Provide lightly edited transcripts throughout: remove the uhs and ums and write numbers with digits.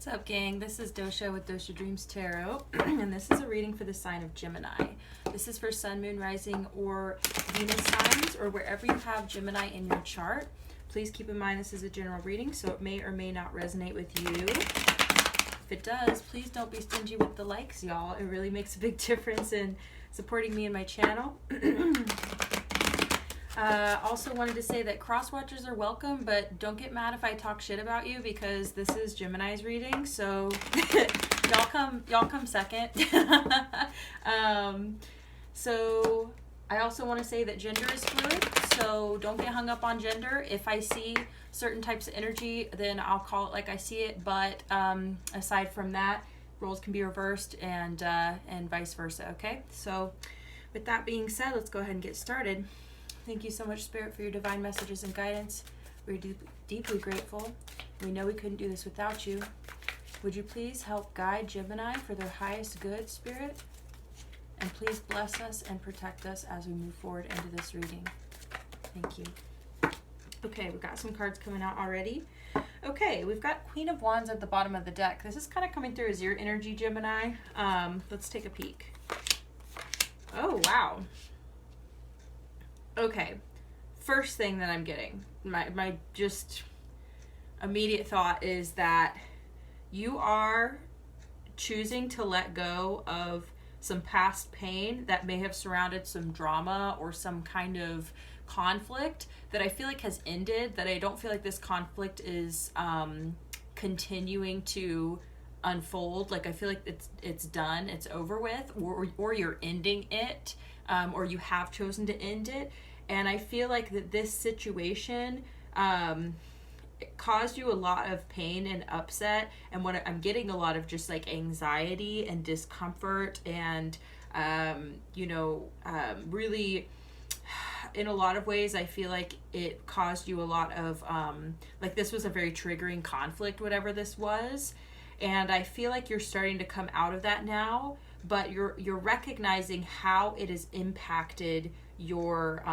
What's up, gang? This is Dosha with DoshaDreamsTarot, and this is a reading for the sign of Gemini. This is for Sun, Moon, Rising, or Venus signs, or wherever you have Gemini in your chart. Please keep in mind this is a general reading, so it may or may not resonate with you. If it does, please don't be stingy with the likes, y'all. It really makes a big difference in supporting me and my channel. Also wanted to say that cross-watchers are welcome, but don't get mad if I talk shit about you because this is Gemini's reading, so y'all come second. So I also want to say that gender is fluid, so don't get hung up on gender. If I see certain types of energy, then I'll call it like I see it, but aside from that, roles can be reversed and vice versa, okay? So with that being said, let's go ahead and get started. Thank you so much, Spirit, for your divine messages and guidance. We're deeply grateful. We know we couldn't do this without you. Would you please help guide Gemini for their highest good, Spirit? And please bless us and protect us as we move forward into this reading. Thank you. Okay, we've got some cards coming out already. Okay, we've got Queen of Wands at the bottom of the deck. This is kind of coming through as your energy, Gemini. Let's take a peek. Oh, wow. Okay, first thing that I'm getting, my just immediate thought is that you are choosing to let go of some past pain that may have surrounded some drama or some kind of conflict that I feel like has ended, that I don't feel like this conflict is continuing to unfold. Like I feel like it's done, it's over with, or you're ending it. Or you have chosen to end it. And I feel like that this situation it caused you a lot of pain and upset. And what I'm getting a lot of just like anxiety and discomfort and, really in a lot of ways, I feel like it caused you a lot of, like this was a very triggering conflict, whatever this was. And I feel like you're starting to come out of that now. But you're recognizing how it has impacted your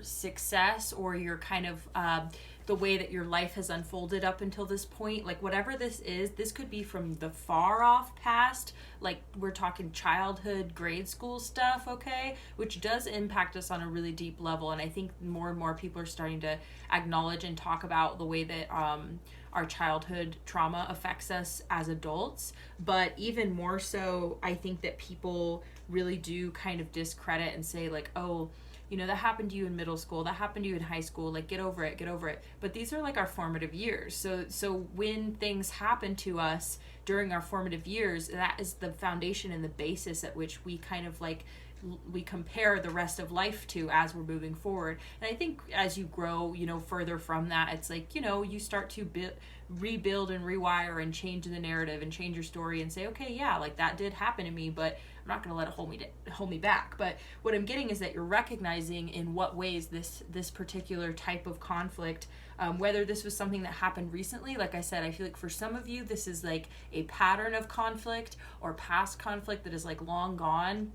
success or your kind of the way that your life has unfolded up until this point. Like whatever this is, this could be from the far off past, like we're talking childhood, grade school stuff, okay, which does impact us on a really deep level. And I think more and more people are starting to acknowledge and talk about the way that our childhood trauma affects us as adults. But even more so, I think that people really do kind of discredit and say like, oh, that happened to you in middle school, that happened to you in high school, like get over it. But these are like our formative years. So when things happen to us during our formative years, that is the foundation and the basis at which we kind of like we compare the rest of life to as we're moving forward. And I think as you grow, further from that, it's like, you start to rebuild and rewire and change the narrative and change your story and say, okay, yeah, like that did happen to me, but I'm not going to let it hold me back. But what I'm getting is that you're recognizing in what ways this particular type of conflict, whether this was something that happened recently, like I said, I feel like for some of you, this is like a pattern of conflict or past conflict that is like long gone,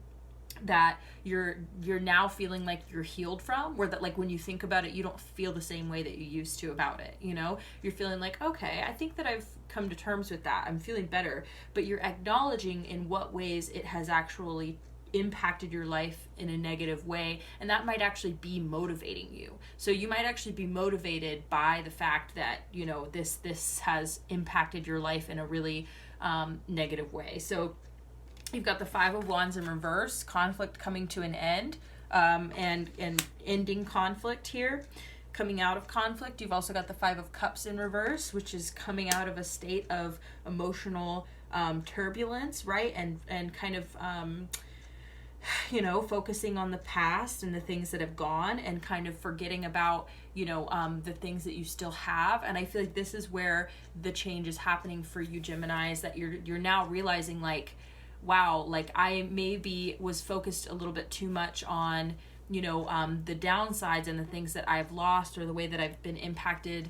that you're now feeling like you're healed from, where that like when you think about it, you don't feel the same way that you used to about it. You're feeling like, okay, I think that I've come to terms with that, I'm feeling better. But you're acknowledging in what ways it has actually impacted your life in a negative way, and that might actually be motivating you. So you might actually be motivated by the fact that this has impacted your life in a really negative way. So you've got the Five of Wands in reverse, conflict coming to an end, and ending conflict here, coming out of conflict. You've also got the Five of Cups in reverse, which is coming out of a state of emotional turbulence, right? And kind of, focusing on the past and the things that have gone and kind of forgetting about, the things that you still have. And I feel like this is where the change is happening for you, Gemini, is that you're now realizing like, wow, like I maybe was focused a little bit too much on, the downsides and the things that I've lost or the way that I've been impacted,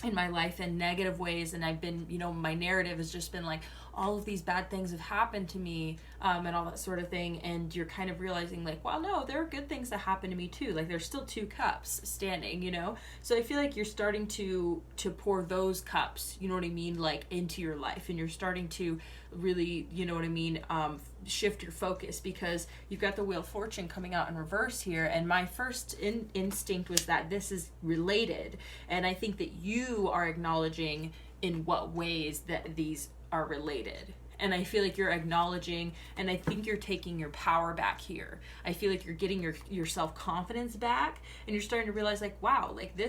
in my life in negative ways, and I've been, my narrative has just been like, all of these bad things have happened to me, and all that sort of thing, and you're kind of realizing like, well, no, there are good things that happen to me too, like there's still 2 cups standing, so I feel like you're starting to pour those cups, you know what I mean, like into your life, and you're starting to really, you know what I mean, shift your focus, because you've got the Wheel of Fortune coming out in reverse here, and my first instinct was that this is related, and I think that you are acknowledging in what ways that these are related. And I feel like you're acknowledging, and I think you're taking your power back here. I feel like you're getting your self-confidence back, and you're starting to realize like, wow, like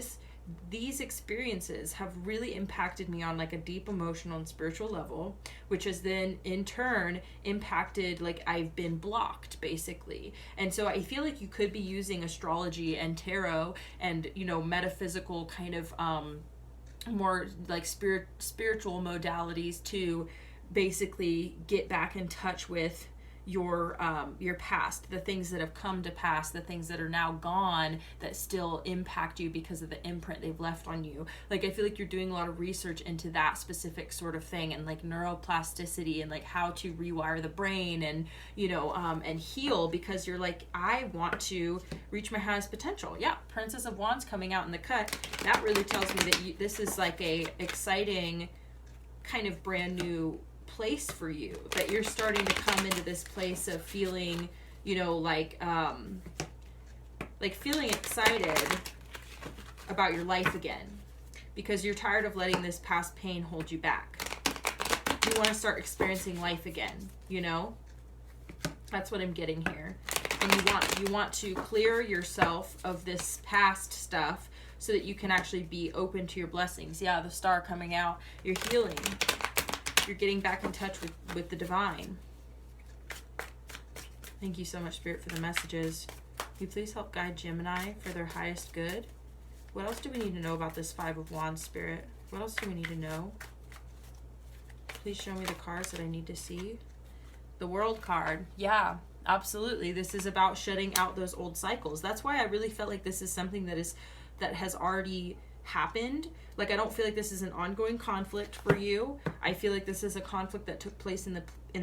these experiences have really impacted me on like a deep emotional and spiritual level, which has then in turn impacted, like I've been blocked basically. And so I feel like you could be using astrology and tarot and, metaphysical kind of more like spiritual modalities to basically get back in touch with your past, the things that have come to pass, the things that are now gone that still impact you because of the imprint they've left on you. Like I feel like you're doing a lot of research into that specific sort of thing, and like neuroplasticity, and like how to rewire the brain, and and heal, because you're like, I want to reach my highest potential. Yeah, Princess of Wands coming out in the cut, that really tells me that this is like a exciting kind of brand new place for you, that you're starting to come into this place of feeling, like feeling excited about your life again, because you're tired of letting this past pain hold you back. You want to start experiencing life again, That's what I'm getting here. And you want to clear yourself of this past stuff so that you can actually be open to your blessings. Yeah, the Star coming out. You're healing. You're getting back in touch with the divine. Thank you so much, Spirit, for the messages. Will you please help guide Gemini for their highest good? What else do we need to know about this 5 of Wands, Spirit? What else do we need to know? Please show me the cards that I need to see. The World card. Yeah, absolutely. This is about shutting out those old cycles. That's why I really felt like this is something that has already happened. Like I don't feel like this is an ongoing conflict for you. I feel like this is a conflict that took place in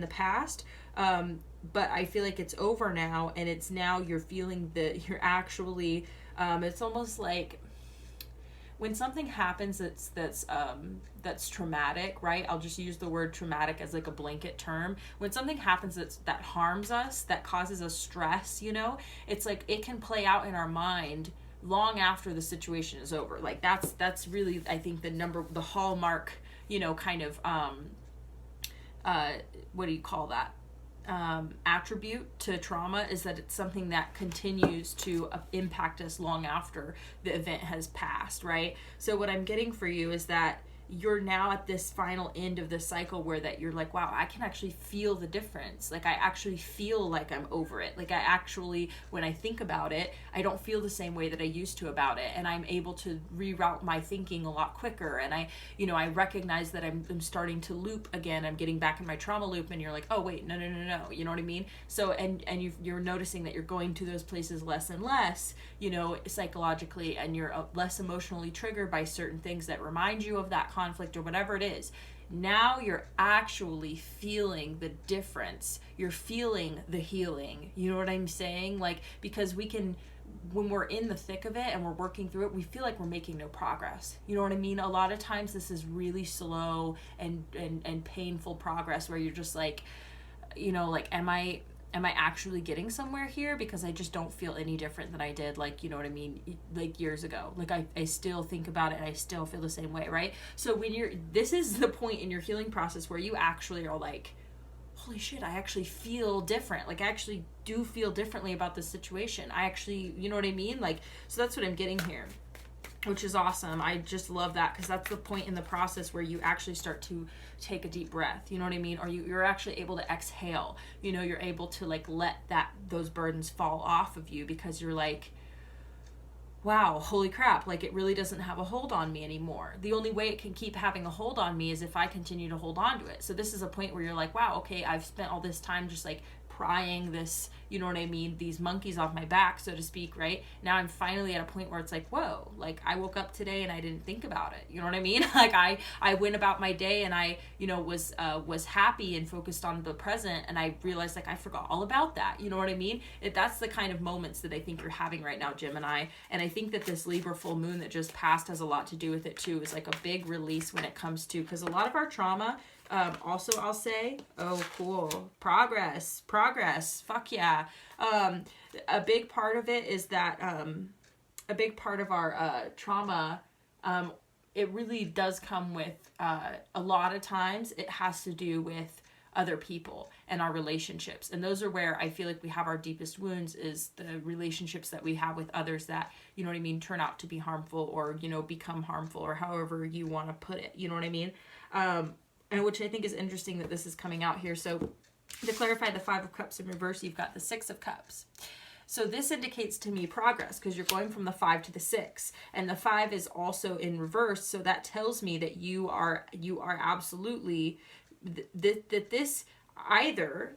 the past, but I feel like it's over now, and it's now you're feeling that you're actually it's almost like when something happens that's traumatic, right? I'll just use the word traumatic as like a blanket term. When something happens that harms us, that causes us stress, it's like it can play out in our mind long after the situation is over. Like that's really, I think, the hallmark, kind of what do you call that, attribute to trauma, is that it's something that continues to impact us long after the event has passed, right? So what I'm getting for you is that you're now at this final end of the cycle where that you're like, wow, I can actually feel the difference. Like I actually feel like I'm over it. Like I actually, when I think about it, I don't feel the same way that I used to about it. And I'm able to reroute my thinking a lot quicker. And I recognize that I'm starting to loop again. I'm getting back in my trauma loop, and you're like, oh wait, no. You know what I mean? So, and you're noticing that you're going to those places less and less, psychologically, and you're less emotionally triggered by certain things that remind you of that conflict or whatever it is. Now you're actually feeling the difference. You're feeling the healing. You know what I'm saying? Like, because when we're in the thick of it and we're working through it, we feel like we're making no progress. You know what I mean? A lot of times this is really slow and painful progress where you're just like, like, am I actually getting somewhere here? Because I just don't feel any different than I did, like, you know what I mean, like years ago. Like I still think about it and I still feel the same way, right? So this is the point in your healing process where you actually are like, holy shit, I actually feel different. Like I actually do feel differently about this situation. I actually, you know what I mean? Like, so that's what I'm getting here, which is awesome. I just love that, because that's the point in the process where you actually start to take a deep breath, you know what I mean? Or you're actually able to exhale, you're able to like let those burdens fall off of you, because you're like, wow, holy crap, like it really doesn't have a hold on me anymore. The only way it can keep having a hold on me is if I continue to hold on to it. So this is a point where you're like, wow, okay, I've spent all this time just like prying this, you know what I mean, these monkeys off my back, so to speak, right? Now I'm finally at a point where it's like, whoa, like I woke up today and I didn't think about it. You know what I mean? Like I went about my day and I, you know, was happy and focused on the present, and I realized like I forgot all about that. You know what I mean? That's the kind of moments that I think you're having right now, Gemini. And I think that this Libra full moon that just passed has a lot to do with it too. It's like a big release when it comes to, because a lot of our trauma, also I'll say, oh cool, progress, fuck yeah. A big part of it is that a big part of our trauma, it really does come with a lot of times it has to do with other people and our relationships, and those are where I feel like we have our deepest wounds, is the relationships that we have with others that, you know what I mean, turn out to be harmful, or, you know, become harmful, or however you want to put it, you know what I mean? And which I think is interesting that this is coming out here. So to clarify, the 5 of Cups in reverse, you've got the 6 of Cups. So this indicates to me progress, because you're going from the 5 to the 6, and the 5 is also in reverse. So that tells me that you are absolutely that this either,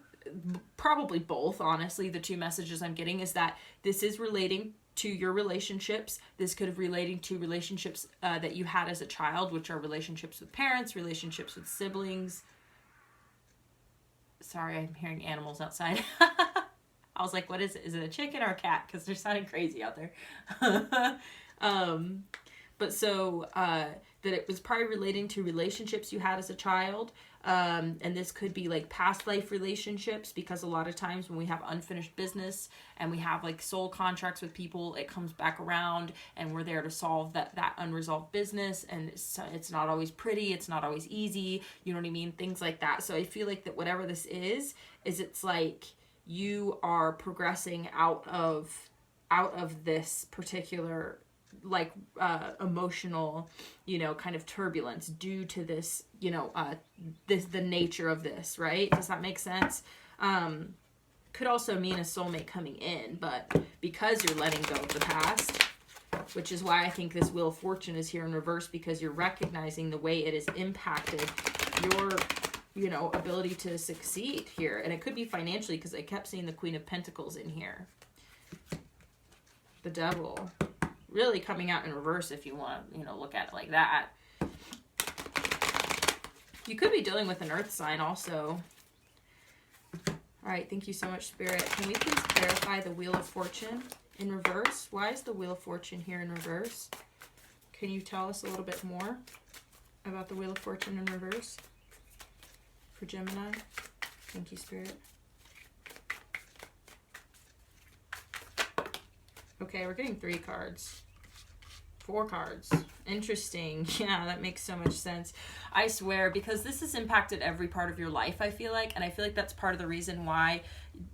probably both, honestly, the two messages I'm getting is that this is relating to your relationships. This could have relating to relationships that you had as a child, which are relationships with parents, relationships with siblings. Sorry, I'm hearing animals outside. I was like, what is it? Is it a chicken or a cat? Because they're sounding crazy out there. But so that it was probably relating to relationships you had as a child. And this could be like past life relationships, because a lot of times when we have unfinished business and we have like soul contracts with people, it comes back around and we're there to solve that unresolved business. And it's not always pretty. It's not always easy. You know what I mean? Things like that. So I feel like that whatever this is it's like you are progressing out of this particular like emotional, you know, kind of turbulence due to this, you know, the nature of this, right? Does that make sense? Could also mean a soulmate coming in, but because you're letting go of the past, which is why I think this Wheel of Fortune is here in reverse, because you're recognizing the way it has impacted your, you know, ability to succeed here. And it could be financially, because I kept seeing the Queen of Pentacles in here. The Devil. Really coming out in reverse if you want to, you know, look at it like that. You could be dealing with an earth sign also. All right, thank you so much, Spirit. Can we please clarify the Wheel of Fortune in reverse? Why is the Wheel of Fortune here in reverse? Can you tell us a little bit more about the Wheel of Fortune in reverse for Gemini? Thank you, Spirit. Okay, we're getting 3 cards. 4 cards. Interesting. Yeah, that makes so much sense. I swear, because this has impacted every part of your life, I feel like. And I feel like that's part of the reason why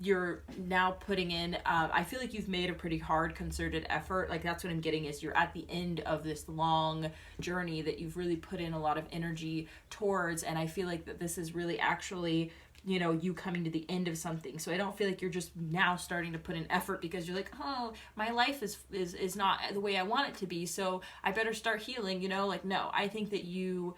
you're now putting in, I feel like you've made a pretty hard, concerted effort. Like, that's what I'm getting, is you're at the end of this long journey that you've really put in a lot of energy towards. And I feel like that this is really actually, you know, you coming to the end of something. So I don't feel like you're just now starting to put in effort because you're like, oh, my life is not the way I want it to be, so I better start healing, you know? Like, no, I think that you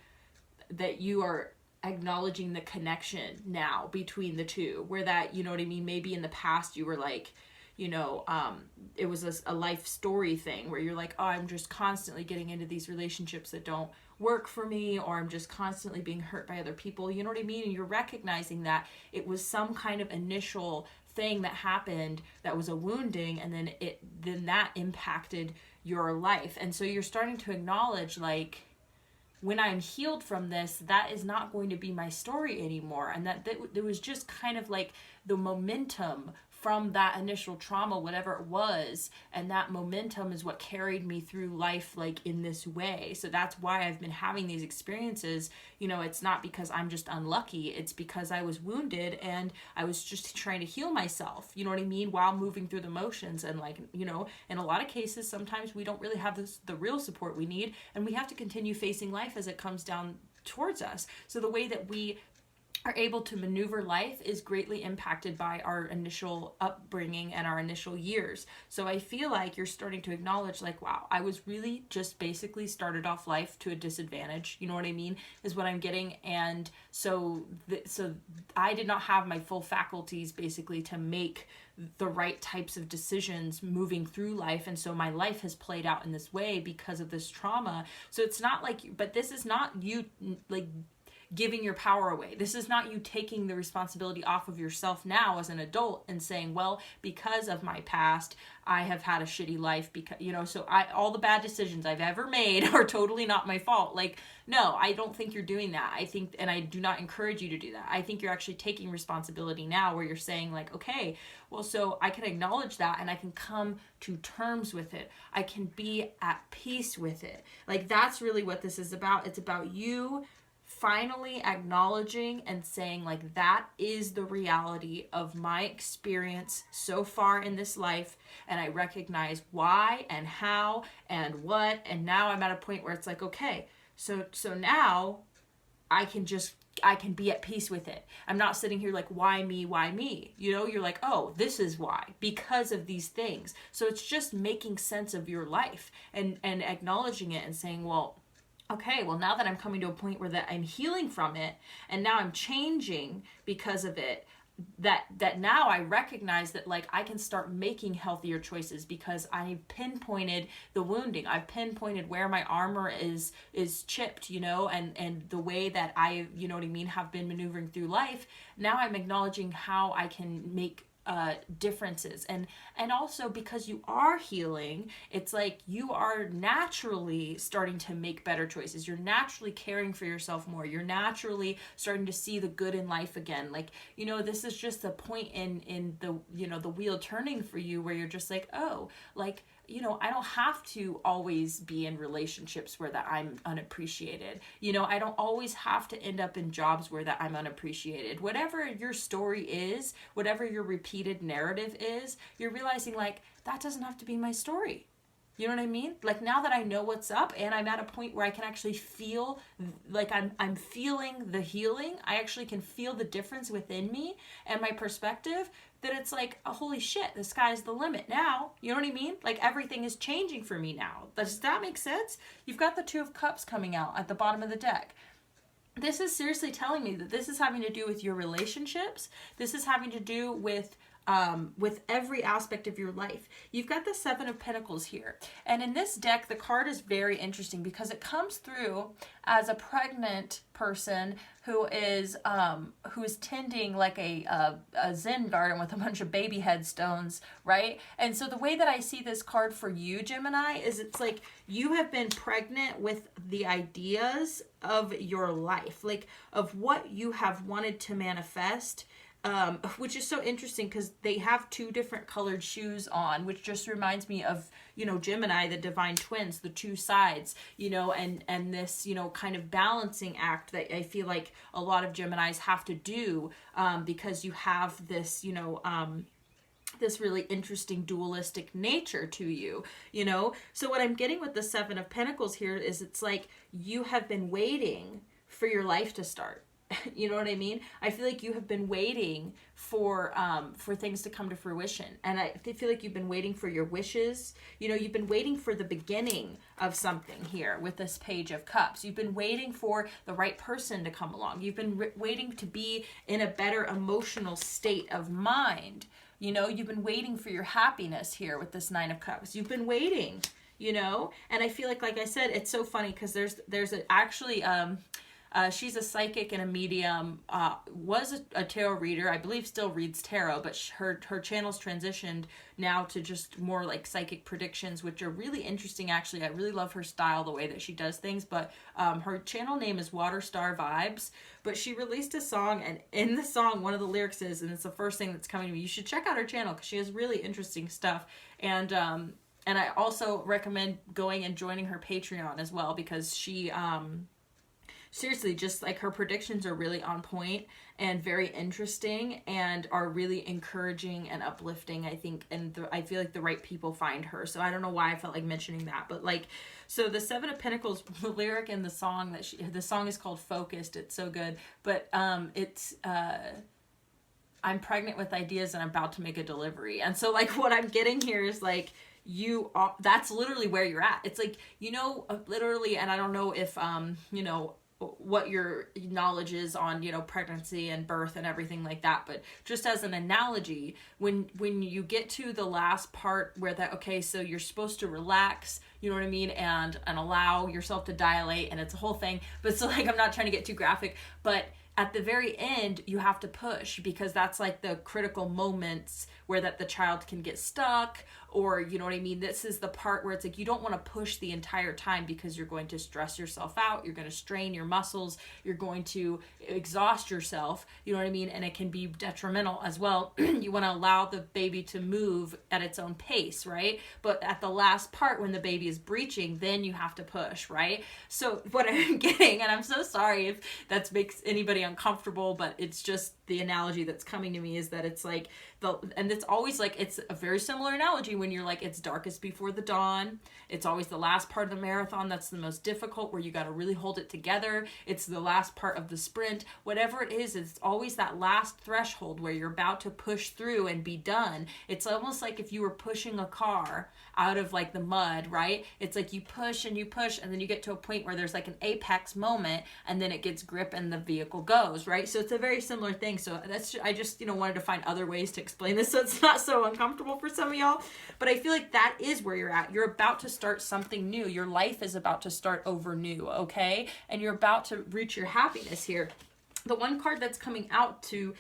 are acknowledging the connection now between the two, where that, you know what I mean, maybe in the past you were like, you know, it was a life story thing where you're like, oh, I'm just constantly getting into these relationships that don't work for me, or I'm just constantly being hurt by other people, you know what I mean? And you're recognizing that it was some kind of initial thing that happened that was a wounding, and then that impacted your life. And so you're starting to acknowledge, like, when I'm healed from this, that is not going to be my story anymore. And that there was just kind of like the momentum from that initial trauma, whatever it was, and that momentum is what carried me through life, like, in this way. So that's why I've been having these experiences. You know, it's not because I'm just unlucky, it's because I was wounded and I was just trying to heal myself, you know what I mean, while moving through the motions. And, like, you know, in a lot of cases, sometimes we don't really have the real support we need, and we have to continue facing life as it comes down towards us. So the way that we are able to maneuver life is greatly impacted by our initial upbringing and our initial years. So I feel like you're starting to acknowledge, like, wow, I was really just basically started off life to a disadvantage. You know what I mean? Is what I'm getting. And so I did not have my full faculties basically to make the right types of decisions moving through life, and so my life has played out in this way because of this trauma. So it's not like, but this is not you like giving your power away. This is not you taking the responsibility off of yourself now as an adult and saying, well, because of my past, I have had a shitty life, because, you know, so all the bad decisions I've ever made are totally not my fault. Like, no, I don't think you're doing that. I think, and I do not encourage you to do that. I think you're actually taking responsibility now, where you're saying, like, okay, well, so I can acknowledge that and I can come to terms with it. I can be at peace with it. Like, that's really what this is about. It's about you finally acknowledging and saying, like, that is the reality of my experience so far in this life, and I recognize why and how and what, and now I'm at a point where it's like, okay, so now I can be at peace with it. I'm not sitting here like, why me, why me? You know, you're like, oh, this is why, because of these things. So it's just making sense of your life and acknowledging it and saying, well, okay, well, now that I'm coming to a point where that I'm healing from it, and now I'm changing because of it, that now I recognize that, like, I can start making healthier choices because I've pinpointed the wounding. I've pinpointed where my armor is chipped, you know, and the way that I, you know what I mean, have been maneuvering through life. Now I'm acknowledging how I can make differences, and also because you are healing, it's like you are naturally starting to make better choices. You're naturally caring for yourself more. You're naturally starting to see the good in life again. Like, you know, this is just a point in the, you know, the wheel turning for you, where you're just like, oh, like, you know, I don't have to always be in relationships where that I'm unappreciated. You know, I don't always have to end up in jobs where that I'm unappreciated. Whatever your story is, whatever your repeated narrative is, you're realizing, like, that doesn't have to be my story. You know what I mean? Like, now that I know what's up and I'm at a point where I can actually feel, like, I'm feeling the healing, I actually can feel the difference within me and my perspective, that it's like, oh, holy shit, the sky's the limit now. You know what I mean? Like, everything is changing for me now. Does that make sense? You've got the Two of Cups coming out at the bottom of the deck. This is seriously telling me that this is having to do with your relationships. This is having to do with every aspect of your life. You've got the Seven of Pentacles here. And in this deck, the card is very interesting because it comes through as a pregnant person who is tending like a Zen garden with a bunch of baby headstones, right? And so the way that I see this card for you, Gemini, is it's like you have been pregnant with the ideas of your life, like of what you have wanted to manifest. Which is so interesting because they have two different colored shoes on, which just reminds me of, you know, Gemini, the divine twins, the two sides, you know, and this, you know, kind of balancing act that I feel like a lot of Geminis have to do, because you have this, you know, this really interesting dualistic nature to you, you know? So what I'm getting with the Seven of Pentacles here is it's like you have been waiting for your life to start. You know what I mean? I feel like you have been waiting for things to come to fruition. And I feel like you've been waiting for your wishes. You know, you've been waiting for the beginning of something here with this Page of Cups. You've been waiting for the right person to come along. You've been waiting to be in a better emotional state of mind. You know, you've been waiting for your happiness here with this Nine of Cups. You've been waiting, you know? And I feel like I said, it's so funny because there's actually... she's a psychic and a medium, was a tarot reader, I believe still reads tarot, but her channel's transitioned now to just more like psychic predictions, which are really interesting actually. I really love her style, the way that she does things, but her channel name is Water Star Vibes, but she released a song, and in the song, one of the lyrics is, and it's the first thing that's coming to me, you should check out her channel because she has really interesting stuff, and I also recommend going and joining her Patreon as well, because seriously, just like her predictions are really on point and very interesting and are really encouraging and uplifting, I think. And I feel like the right people find her. So I don't know why I felt like mentioning that, but like, so the Seven of Pentacles, the lyric in the song the song is called Focused. It's so good. But it's, I'm pregnant with ideas and I'm about to make a delivery. And so like what I'm getting here is like, that's literally where you're at. It's like, literally, and I don't know if, what your knowledge is on, pregnancy and birth and everything like that. But just as an analogy, when you get to the last part where okay, so you're supposed to relax, you know what I mean? And allow yourself to dilate, and it's a whole thing. But so like, I'm not trying to get too graphic, but at the very end, you have to push, because that's like the critical moments where the child can get stuck, or, you know what I mean? This is the part where it's like, you don't want to push the entire time, because you're going to stress yourself out. You're going to strain your muscles. You're going to exhaust yourself. You know what I mean? And it can be detrimental as well. You want to allow the baby to move at its own pace, right? But at the last part, when the baby is breaching, then you have to push, right? So what I'm getting, and I'm so sorry if that makes anybody uncomfortable, but it's just the analogy that's coming to me, is that it's like and it's always like, it's a very similar analogy when you're like, it's darkest before the dawn. It's always the last part of the marathon that's the most difficult, where you got to really hold it together. It's the last part of the sprint. Whatever it is, it's always that last threshold where you're about to push through and be done. It's almost like if you were pushing a car out of like the mud, right? It's like you push, and then you get to a point where there's like an apex moment, and then it gets grip and the vehicle goes, right? So it's a very similar thing. So I just wanted to find other ways to explain this so it's not so uncomfortable for some of y'all. But I feel like that is where you're at. You're about to start something new. Your life is about to start over new, okay? And you're about to reach your happiness here. The one card that's coming out to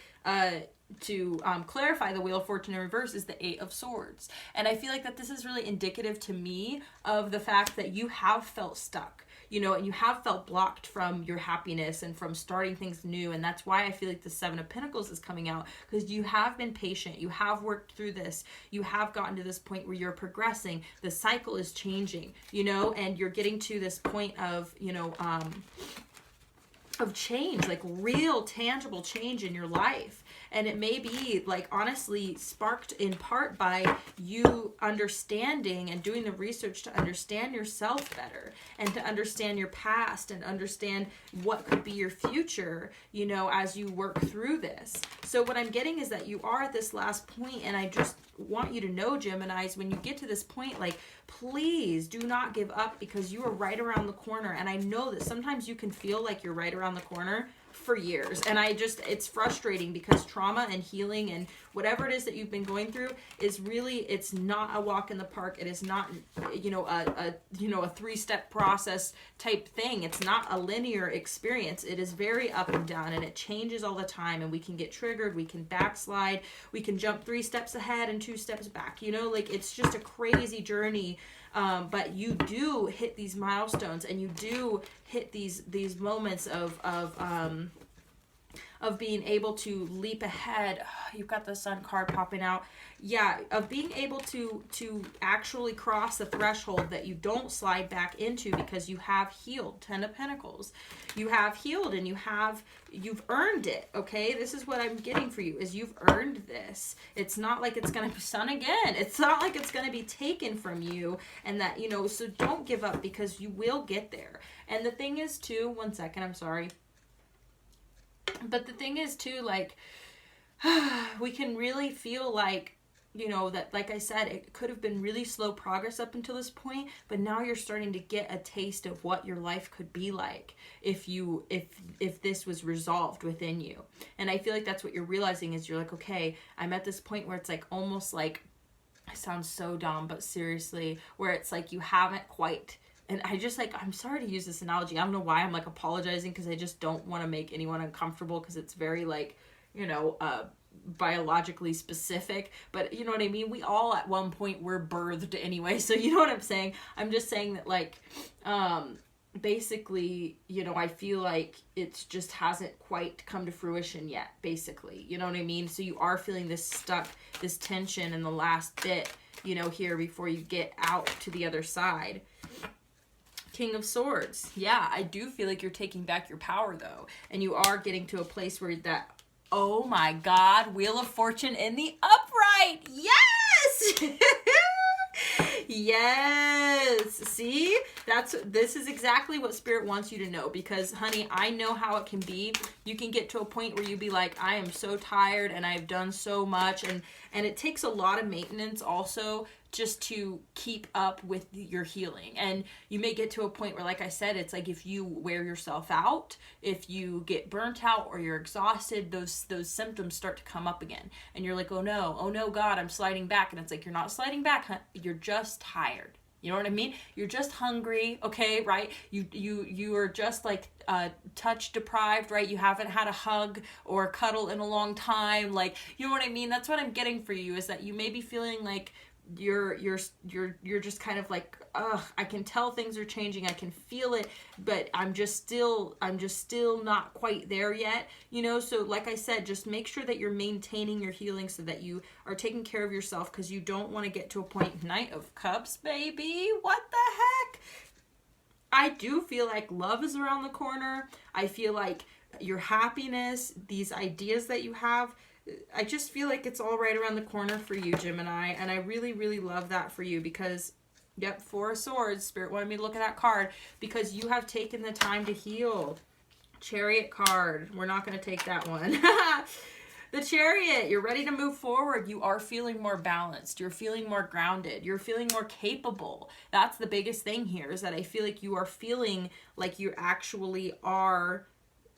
clarify the Wheel of Fortune in reverse is the Eight of Swords. And I feel like that this is really indicative to me of the fact that you have felt stuck, and you have felt blocked from your happiness and from starting things new. And that's why I feel like the Seven of Pentacles is coming out, because you have been patient. You have worked through this. You have gotten to this point where you're progressing. The cycle is changing, and you're getting to this point of, of change, like real tangible change in your life. And it may be like honestly sparked in part by you understanding and doing the research to understand yourself better, and to understand your past, and understand what could be your future, as you work through this. So what I'm getting is that you are at this last point, and I just want you to know, Geminis, when you get to this point, like, please do not give up, because you are right around the corner. And I know that sometimes you can feel like you're right around the corner for years, and it's frustrating, because trauma and healing and whatever it is that you've been going through is really, it's not a walk in the park. It is not a 3-step process type thing. It's not a linear experience. It is very up and down, and it changes all the time, and we can get triggered, we can backslide, we can jump 3 steps ahead and 2 steps back, like it's just a crazy journey. But you do hit these milestones, and you do hit these moments of being able to leap ahead. You've got the Sun card popping out. Yeah, of being able to actually cross the threshold that you don't slide back into, because you have healed. 10 of Pentacles. You have healed, and you've earned it, okay? This is what I'm getting for you, is you've earned this. It's not like it's going to be Sun again. It's not like it's going to be taken from you, and that, so don't give up, because you will get there. And the thing is too, one second, I'm sorry. But the thing is too, like, we can really feel like, that, like I said, it could have been really slow progress up until this point, but now you're starting to get a taste of what your life could be like if this was resolved within you. And I feel like that's what you're realizing, is you're like, okay, I'm at this point where it's like, almost like, it sounds so dumb, but seriously, where it's like you haven't quite. And I just I'm sorry to use this analogy. I don't know why I'm like apologizing, because I just don't want to make anyone uncomfortable, because it's very like, biologically specific. But you know what I mean? We all at one point were birthed anyway. So you know what I'm saying? I'm just saying that like, basically, I feel like it just hasn't quite come to fruition yet, basically. You know what I mean? So you are feeling this stuck, this tension in the last bit, here before you get out to the other side. King of Swords. Yeah, I do feel like you're taking back your power, though. And you are getting to a place where that, oh my God, Wheel of Fortune in the upright. Yes! Yes. See? This is exactly what Spirit wants you to know, because honey, I know how it can be. You can get to a point where you be like, I am so tired and I've done so much, and it takes a lot of maintenance also just to keep up with your healing. And you may get to a point where, like I said, it's like if you wear yourself out, if you get burnt out or you're exhausted, those symptoms start to come up again. And you're like, oh no, God, I'm sliding back. And it's like, you're not sliding back, you're just tired. You know what I mean? You're just hungry, okay, right? You are just like touch deprived, right? You haven't had a hug or a cuddle in a long time. Like, you know what I mean? That's what I'm getting for you, is that you may be feeling like you're just kind of like, ugh, I can tell things are changing, I can feel it, but I'm just still not quite there yet, you know? So like I said, just make sure that you're maintaining your healing so that you are taking care of yourself, because you don't want to get to a point. Knight of Cups, baby, what the heck? I do feel like love is around the corner. I feel like your happiness, these ideas that you have, I just feel like it's all right around the corner for you, Gemini. And I really, really love that for you, because, yep, Four of Swords, Spirit wanted me to look at that card, because you have taken the time to heal. Chariot card. We're not going to take that one. The Chariot. You're ready to move forward. You are feeling more balanced. You're feeling more grounded. You're feeling more capable. That's the biggest thing here, is that I feel like you are feeling like you actually are,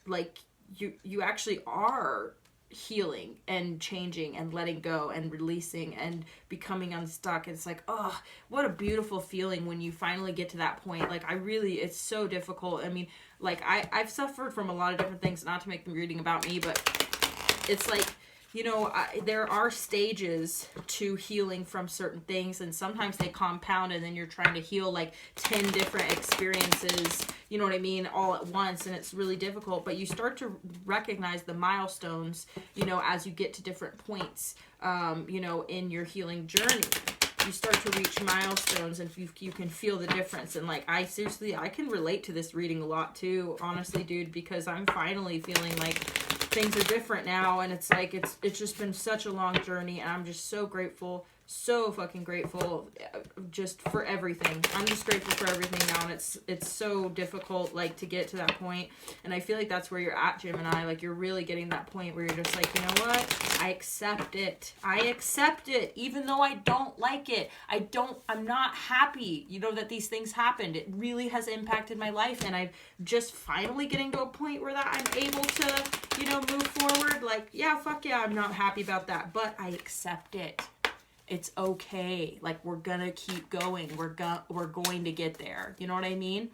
like, you actually are healing and changing and letting go and releasing and becoming unstuck. It's like, oh, what a beautiful feeling when you finally get to that point. Like, it's so difficult. I mean, like, I've suffered from a lot of different things, not to make them reading about me, but it's like, you know, there are stages to healing from certain things, and sometimes they compound, and then you're trying to heal like 10 different experiences, you know what I mean, all at once, and it's really difficult. But you start to recognize the milestones, you know, as you get to different points, you know, in your healing journey. You start to reach milestones, and you can feel the difference. And like, I can relate to this reading a lot too, honestly, dude, because I'm finally feeling like things are different now, and it's like, it's just been such a long journey, and I'm just so grateful, so fucking grateful, just for everything. I'm just grateful for everything now, and it's so difficult, like, to get to that point. And I feel like that's where you're at, Gemini. Like, you're really getting that point where you're just like, you know what, I accept it, even though I don't like it. I'm not happy, you know, that these things happened. It really has impacted my life, and I'm just finally getting to a point where that I'm able to, you know, move forward. Like, yeah, fuck yeah, I'm not happy about that, but I accept it. It's okay. Like, we're gonna keep going. We're going to get there. You know what I mean?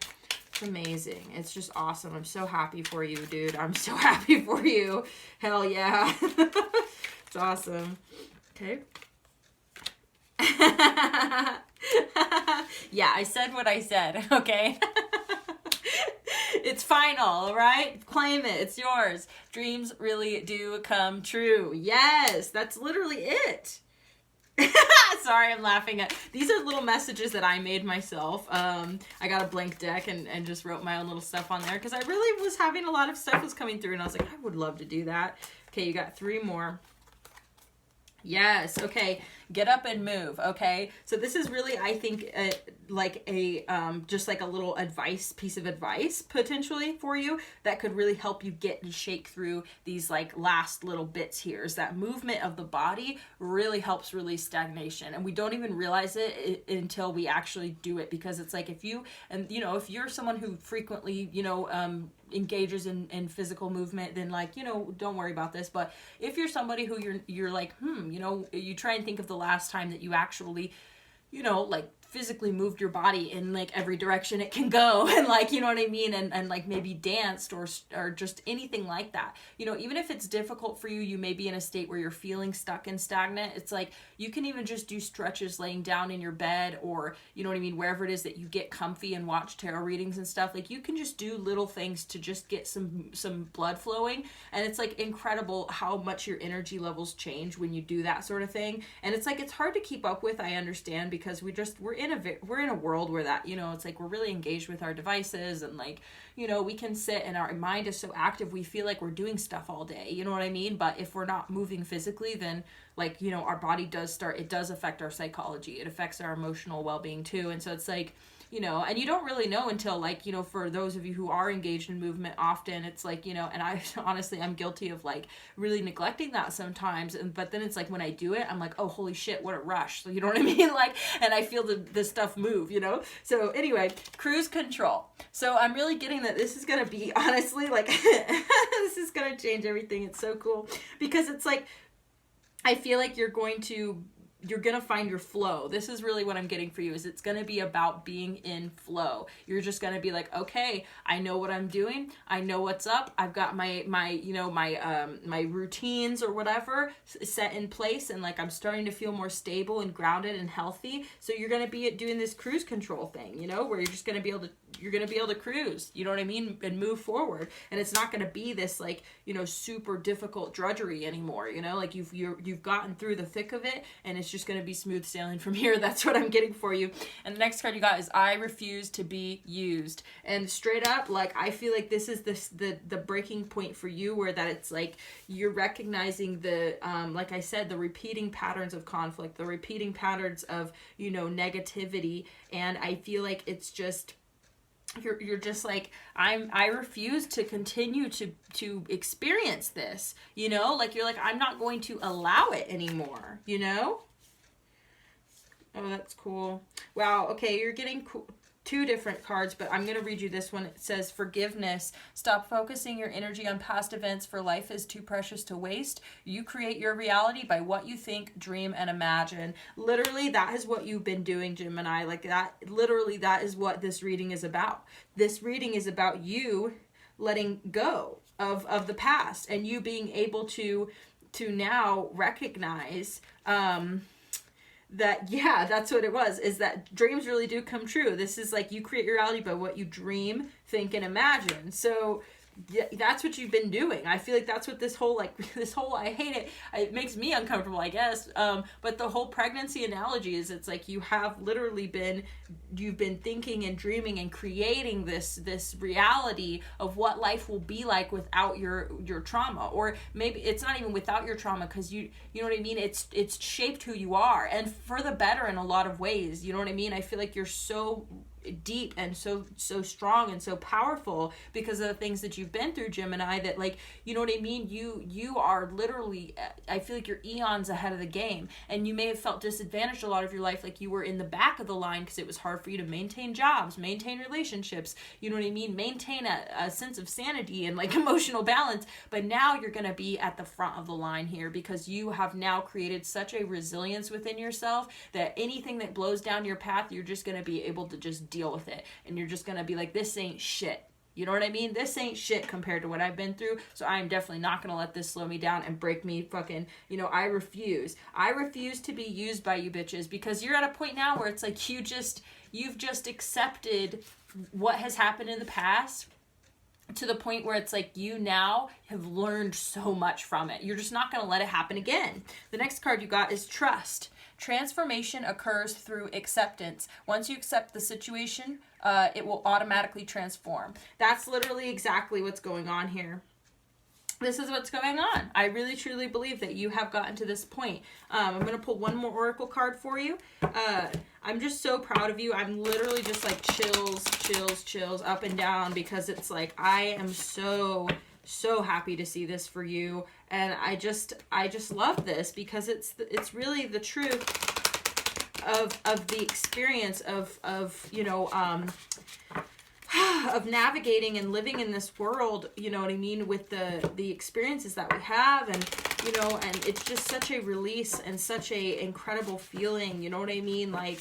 It's amazing. It's just awesome. I'm so happy for you, dude. I'm so happy for you. Hell yeah. It's awesome. Okay. Yeah, I said what I said, okay? It's final, right? Claim it. It's yours. Dreams really do come true. Yes, that's literally it. Sorry, I'm laughing at these are little messages that I made myself. I got a blank deck and just wrote my own little stuff on there, because I really was having a lot of stuff was coming through, and I was like, I would love to do that. Okay, you got 3 more. Yes. Okay. Get up and move. Okay. So this is really, I think, like a, just like a little piece of advice potentially for you that could really help you get and shake through these like last little bits here. Is that movement of the body really helps release stagnation, and we don't even realize it until we actually do it, because it's like, if you're someone who frequently, engages in physical movement, then like, don't worry about this. But if you're somebody who you're like, you try and think of the last time that you actually, like physically moved your body in like every direction it can go, and like, you know what I mean, and like maybe danced or just anything like that. Even if it's difficult for you, you may be in a state where you're feeling stuck and stagnant. It's like, you can even just do stretches laying down in your bed, or you know what I mean, wherever it is that you get comfy and watch tarot readings and stuff. Like, you can just do little things to just get some blood flowing, and it's like incredible how much your energy levels change when you do that sort of thing. And it's like, it's hard to keep up with, I understand, because we're we're in a world where that, you know, it's like we're really engaged with our devices, and like, you know, we can sit and our mind is so active, we feel like we're doing stuff all day, you know what I mean? But if we're not moving physically, then like, you know, our body it does affect our psychology. It affects our emotional well-being too. And so it's like, you know, and you don't really know until, like, you know, for those of you who are engaged in movement often, it's like, you know, and I honestly, I'm guilty of like really neglecting that sometimes. But then it's like when I do it, I'm like, oh, holy shit, what a rush. So you know what I mean? Like, and I feel the stuff move, you know? So anyway, cruise control. So I'm really getting that this is going to be, honestly, like, this is going to change everything. It's so cool because it's like, I feel like you're going to find your flow. This is really what I'm getting for you, is it's going to be about being in flow. You're just going to be like, okay, I know what I'm doing. I know what's up. I've got my routines or whatever set in place. And like, I'm starting to feel more stable and grounded and healthy. So you're going to be doing this cruise control thing, you know, where you're just going to be able to cruise, you know what I mean? And move forward. And it's not going to be this like, you know, super difficult drudgery anymore, you know, like you've gotten through the thick of it, and it's just going to be smooth sailing from here. That's what I'm getting for you. And the next card you got is I refuse to be used. And straight up, like, I feel like this is the breaking point for you, where that it's like you're recognizing the like I said, the repeating patterns of conflict, the repeating patterns of, you know, negativity. And I feel like it's just you're just like, I refuse to continue to experience this, you know, like you're like, I'm not going to allow it anymore, you know? Oh, that's cool. Wow. Okay. You're getting two different cards, but I'm going to read you this one. It says forgiveness. Stop focusing your energy on past events, for life is too precious to waste. You create your reality by what you think, dream, and imagine. Literally, that is what you've been doing, Gemini. Like that, literally, that is what this reading is about. This reading is about you letting go of the past, and you being able to now recognize, that, yeah, that's what it was, is that dreams really do come true. This is like, you create your reality by what you dream, think, and imagine. So that's what you've been doing. I feel like that's what this whole, I hate it. It makes me uncomfortable, I guess. But the whole pregnancy analogy is, it's like you have literally you've been thinking and dreaming and creating this reality of what life will be like without your trauma. Or maybe it's not even without your trauma, because you know what I mean? It's shaped who you are, and for the better in a lot of ways. You know what I mean? I feel like you're so deep and so strong and so powerful because of the things that you've been through, Gemini, that, like, you know what I mean, you are literally, I feel like you're eons ahead of the game. And you may have felt disadvantaged a lot of your life, like you were in the back of the line because it was hard for you to maintain jobs, maintain relationships, you know what I mean, maintain a sense of sanity and like emotional balance. But now you're going to be at the front of the line here, because you have now created such a resilience within yourself that anything that blows down your path, you're just going to be able to just deal with it. And you're just going to be like, this ain't shit. You know what I mean? This ain't shit compared to what I've been through. So I am definitely not going to let this slow me down and break me fucking, you know, I refuse. I refuse to be used by you bitches, because you're at a point now where it's like you've just accepted what has happened in the past, to the point where it's like you now have learned so much from it. You're just not going to let it happen again. The next card you got is trust. Transformation occurs through acceptance. Once you accept the situation, it will automatically transform. That's literally exactly what's going on here. This is what's going on. I really truly believe that you have gotten to this point. I'm going to pull one more oracle card for you. I'm just so proud of you. I'm literally just like chills up and down, because it's like I am so happy to see this for you. And I just love this, because it's really the truth of the experience of you know, of navigating and living in this world, you know what I mean, with the experiences that we have. And you know, and it's just such a release and such a incredible feeling, you know what I mean? Like,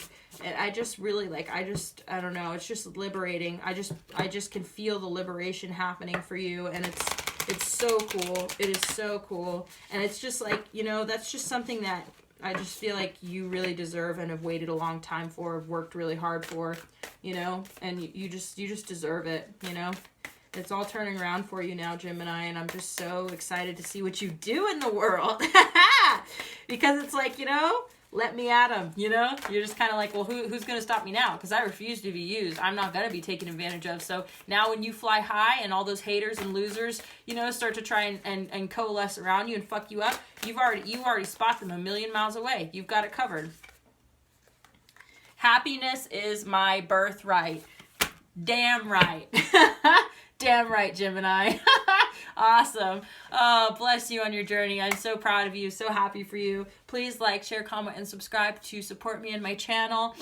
I just really, like, I don't know, it's just liberating. I just can feel the liberation happening for you, and it's so cool. It is so cool. And it's just like, you know, that's just something that I just feel like you really deserve and have waited a long time for, have worked really hard for, you know, and you just deserve it, you know. It's all turning around for you now, Gemini, and I'm just so excited to see what you do in the world. Because it's like, you know, let me at them, you know? You're just kind of like, well, who's going to stop me now? Because I refuse to be used. I'm not going to be taken advantage of. So now when you fly high and all those haters and losers, you know, start to try and coalesce around you and fuck you up, you already spot them a million miles away. You've got it covered. Happiness is my birthright. Damn right. Damn right, Gemini. Awesome. Oh, bless you on your journey. I'm so proud of you. So happy for you. Please like, share, comment, and subscribe to support me and my channel.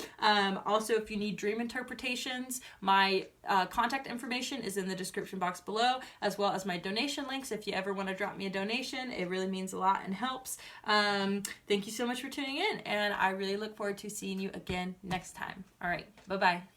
Also, if you need dream interpretations, my contact information is in the description box below, as well as my donation links. If you ever want to drop me a donation, it really means a lot and helps. Thank you so much for tuning in, and I really look forward to seeing you again next time. All right. Bye-bye.